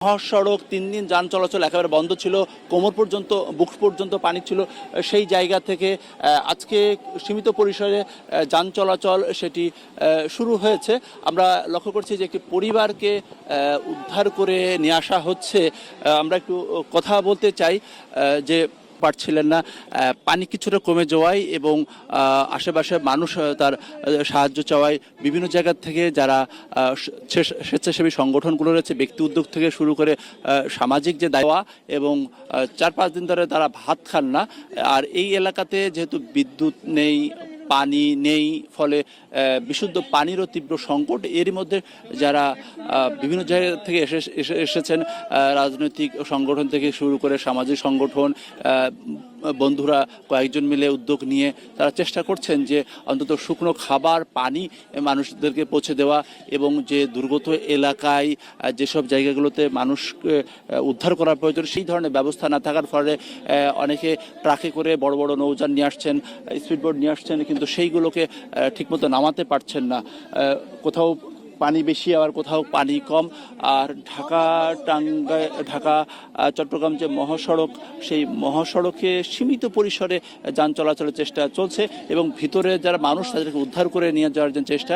মহাসড়ক ৩ দিন যান চলাচল একেবারে বন্ধ ছিল, কোমর পর্যন্ত বুক পর্যন্ত পানি ছিল। সেই জায়গা থেকে আজকে সীমিত পরিসরে যান চলাচল সেটি শুরু হয়েছে। আমরা লক্ষ্য করছি যে একটি পরিবারকে উদ্ধার করে নিয়ে আসা হচ্ছে। আমরা একটু কথা বলতে চাই যে পারছিলেন না, পানি কিছুটা কমে যাওয়ায় এবং আশেপাশে মানুষ তার সাহায্য চাওয়ায় বিভিন্ন জায়গা থেকে যারা স্বেচ্ছাসেবী সংগঠনগুলো রয়েছে, ব্যক্তি উদ্যোগ থেকে শুরু করে সামাজিক যে দায়িত্ব এবং ৪-৫ দিন ধরে তারা ভাত খান না। আর এই এলাকাতে যেহেতু বিদ্যুৎ নেই, পানি নেই, ফলে বিশুদ্ধ পানিরও তীব্র সংকট। এরই মধ্যে যারা বিভিন্ন জায়গা থেকে এসেছেন, রাজনৈতিক সংগঠন থেকে শুরু করে সামাজিক সংগঠন, বন্ধুরা কয়েকজন মিলে উদ্যোগ নিয়ে তারা চেষ্টা করছেন যে অন্তত শুকনো খাবার, পানি মানুষদেরকে পৌঁছে দেওয়া এবং যে দুর্গত এলাকায় যেসব জায়গাগুলোতে মানুষকে উদ্ধার করার প্রয়োজন সেই ধরনের ব্যবস্থা না থাকার ফলে অনেকে ট্রাকে করে বড় বড় নৌযান নিয়ে আসছেন, স্পিডবোট নিয়ে আসছেন, কিন্তু সেইগুলোকে ঠিকমতো নামাতে পারছেন না। কোথাও পানি বেশি, আবার কোথাও পানি কম। আর ঢাকা চট্টগ্রাম যে মহাসড়ক, সেই মহাসড়কে সীমিত পরিসরে যান চলাচলের চেষ্টা চলছে এবং ভিতরে যারা মানুষ তাদেরকে উদ্ধার করে নিয়ে যাওয়ার যে চেষ্টা।